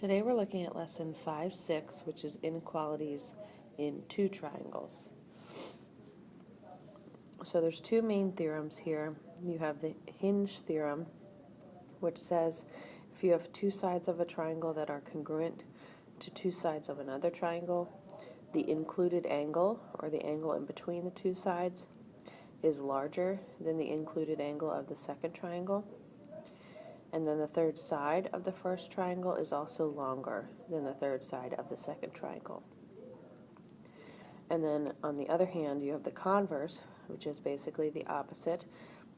Today we're looking at lesson 5-6, which is inequalities in two triangles. So there's two main theorems here. You have the hinge theorem, which says if you have two sides of a triangle that are congruent to two sides of another triangle, the included angle, or the angle in between the two sides, is larger than the included angle of the second triangle. And then the third side of the first triangle is also longer than the third side of the second triangle. And then on the other hand, you have the converse, which is basically the opposite.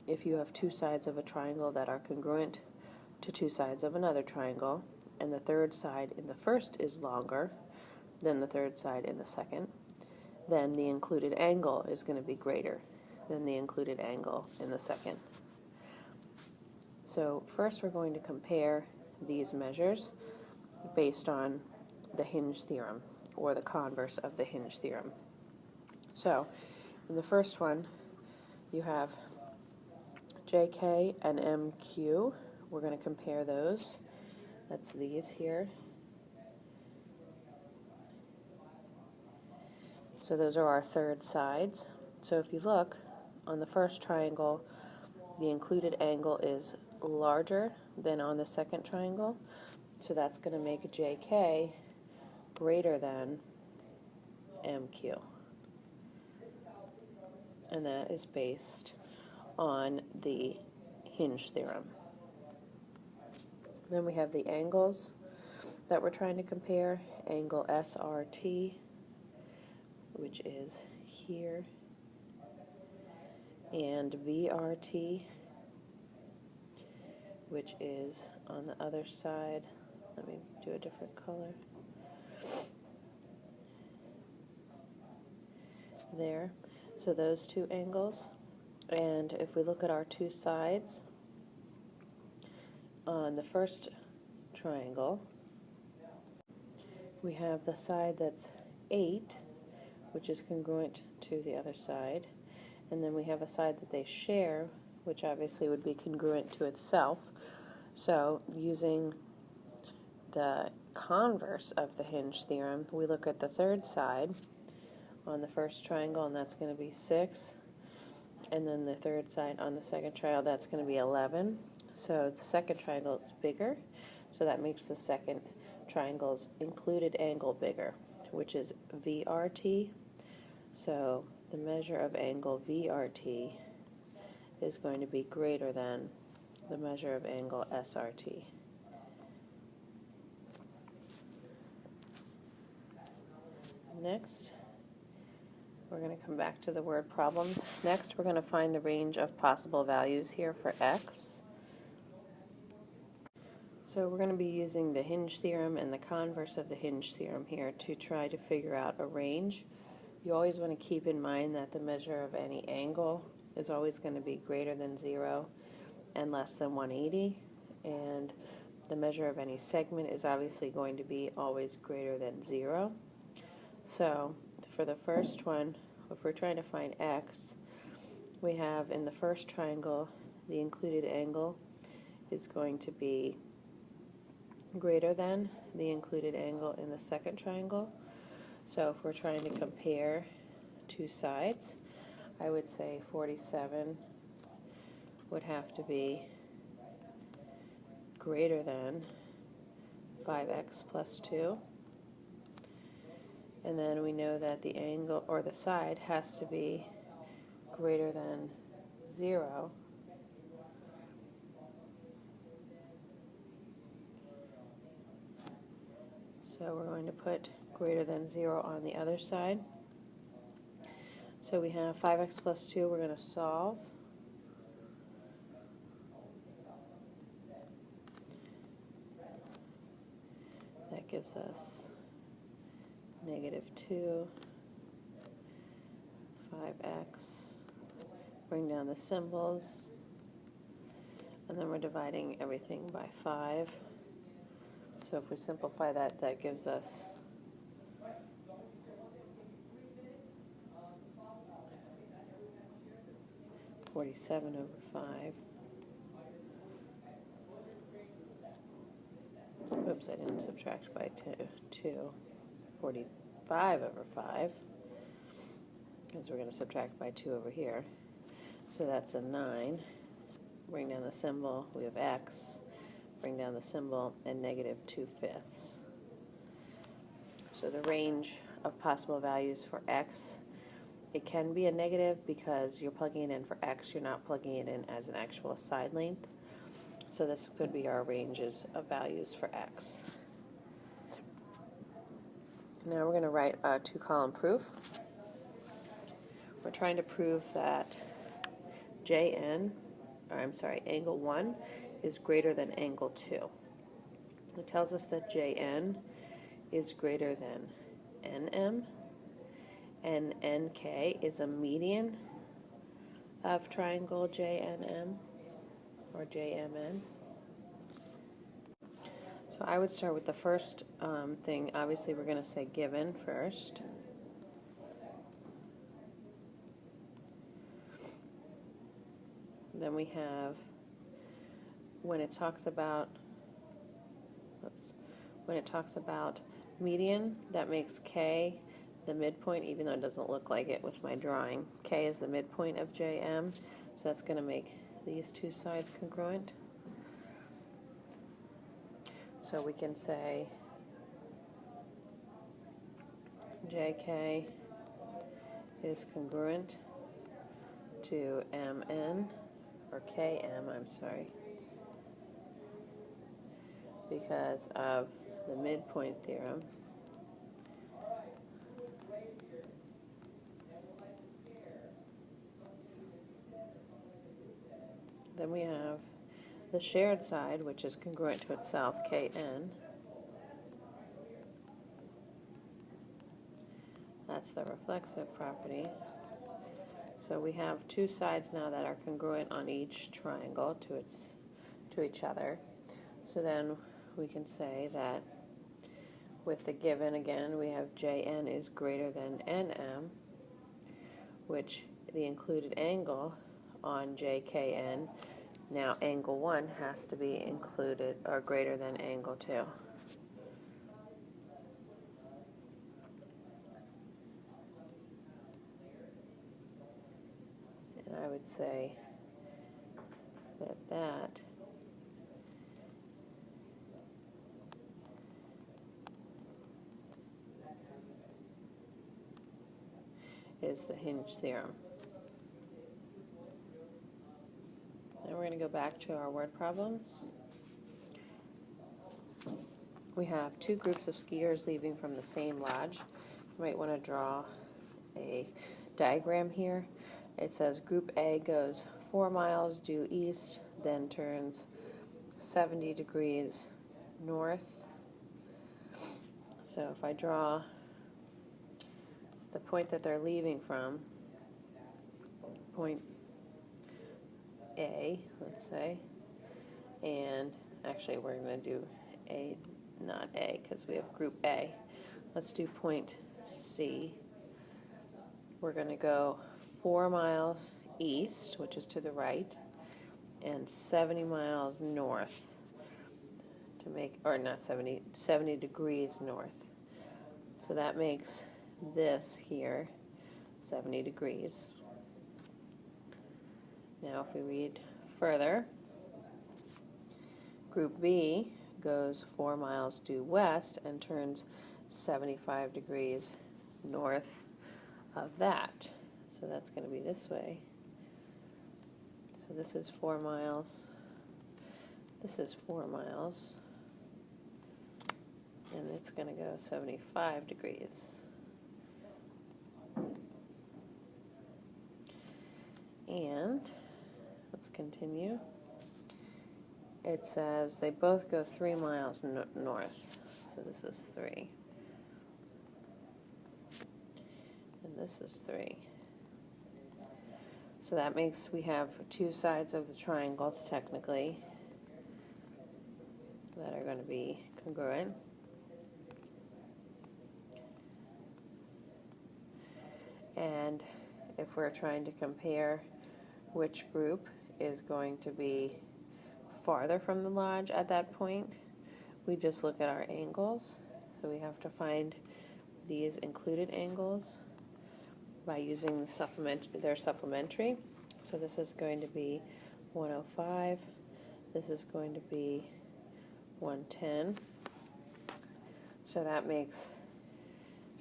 If you have two sides of a triangle that are congruent to two sides of another triangle, and the third side in the first is longer than the third side in the second, then the included angle is going to be greater than the included angle in the second. So first we're going to compare these measures based on the hinge theorem, or the converse of the hinge theorem. So in the first one, you have JK and MQ. We're going to compare those. That's these here. So those are our third sides. So if you look on the first triangle, the included angle is larger than on the second triangle. So that's going to make JK greater than MQ. And that is based on the hinge theorem. Then we have the angles that we're trying to compare. Angle SRT, which is here, and VRT, which is on the other side. Let me do a different color. There. So those two angles. And if we look at our two sides, on the first triangle, we have the side that's 8, which is congruent to the other side. And then we have a side that they share, which obviously would be congruent to itself. So using the converse of the hinge theorem, we look at the third side on the first triangle, and that's going to be 6. And then the third side on the second triangle, that's going to be 11. So the second triangle is bigger, so that makes the second triangle's included angle bigger, which is VRT. So the measure of angle VRT is going to be greater than the measure of angle SRT. Next, we're going to come back to the word problems. Next, we're going to find the range of possible values here for x. So we're going to be using the hinge theorem and the converse of the hinge theorem here to try to figure out a range. You always want to keep in mind that the measure of any angle is always going to be greater than 0 and less than 180, and the measure of any segment is obviously going to be always greater than 0. So for the first one, if we're trying to find x, we have in the first triangle the included angle is going to be greater than the included angle in the second triangle. So if we're trying to compare two sides, I would say 47 would have to be greater than 5x plus 2. And then we know that the angle, or the side, has to be greater than 0. So we're going to put greater than 0 on the other side. So we have 5x plus 2, we're going to solve. That gives us -2, 5x. Bring down the symbols. And then we're dividing everything by 5. So if we simplify that, that gives us 47 over 5. whoops, I didn't subtract by 2, 45 over 5, because we're going to subtract by 2 over here. So that's a 9. Bring down the symbol, we have x. Bring down the symbol, and negative 2/5. So the range of possible values for x, it can be a negative because you're plugging it in for x, you're not plugging it in as an actual side length. So this could be our ranges of values for x. Now we're going to write a 2-column proof. We're trying to prove that angle 1 is greater than angle 2. It tells us that Jn is greater than Nm, and Nk is a median of triangle JNM or JMN. So I would start with the first thing. Obviously, we're going to say given first. Then we have, when it talks about median, that makes K the midpoint, even though it doesn't look like it with my drawing. K is the midpoint of JM, so that's going to make these two sides congruent. So we can say JK is congruent to MN, or KM, I'm sorry, because of the midpoint theorem. Then we have the shared side, which is congruent to itself, Kn. That's the reflexive property. So we have two sides now that are congruent on each triangle to each other. So then we can say that with the given again, we have Jn is greater than Nm, which the included angle on JKN, now angle 1 has to be included or greater than angle 2. And I would say that that is the hinge theorem. Now we're going to go back to our word problems. We have two groups of skiers leaving from the same lodge. You might want to draw a diagram here. It says group A goes 4 miles due east, then turns 70 degrees north. So if I draw the point that they're leaving from, point A, let's say, and actually we're going to do A, not A, because we have group A. Let's do point C. We're going to go 4 miles east, which is to the right, and 70 miles north to make, or not 70, 70 degrees north. So that makes this here 70 degrees. Now if we read further, group B goes 4 miles due west and turns 75 degrees north of that. So that's going to be this way. So this is 4 miles. This is 4 miles. And it's going to go 75 degrees. And let's continue. It says they both go 3 miles north. So this is 3. And this is 3. So that makes we have two sides of the triangles technically that are going to be congruent. And if we're trying to compare which group is going to be farther from the lodge at that point, we just look at our angles. So we have to find these included angles by using their supplementary. So this is going to be 105. This is going to be 110. So that makes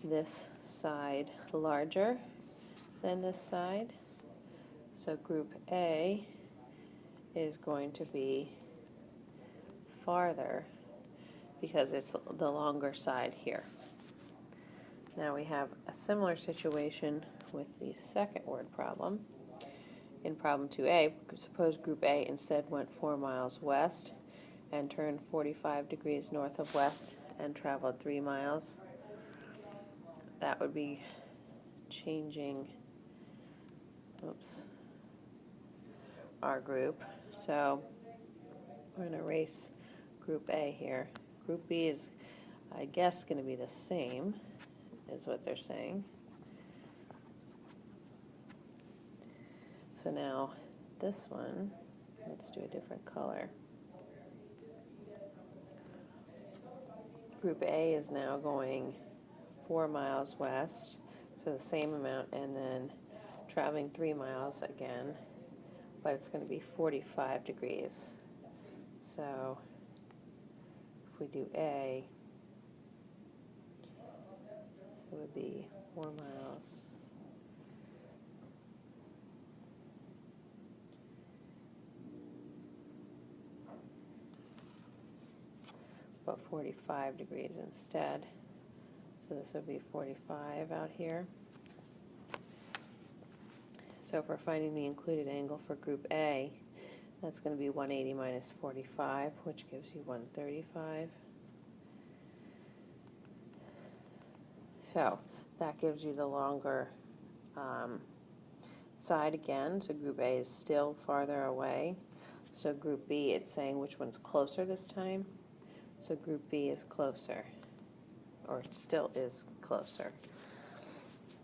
this side larger than this side. So group A is going to be farther because it's the longer side here. Now we have a similar situation with the second word problem. In problem 2A, suppose group A instead went 4 miles west and turned 45 degrees north of west and traveled 3 miles. That would be changing, our group. So we're going to erase group A here. Group B is, I guess, going to be the same, is what they're saying. So now this one, let's do a different color. Group A is now going 4 miles west, so the same amount, and then traveling 3 miles again, but it's going to be 45 degrees. So if we do A, it would be 4 miles. But 45 degrees instead. So this would be 45 out here. So if we're finding the included angle for group A, that's going to be 180 minus 45, which gives you 135. So that gives you the longer side again. So group A is still farther away. So group B, it's saying which one's closer this time. So group B is closer, or it still is closer.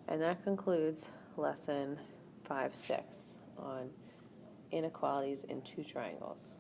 And that concludes lesson 5-6 on inequalities in two triangles.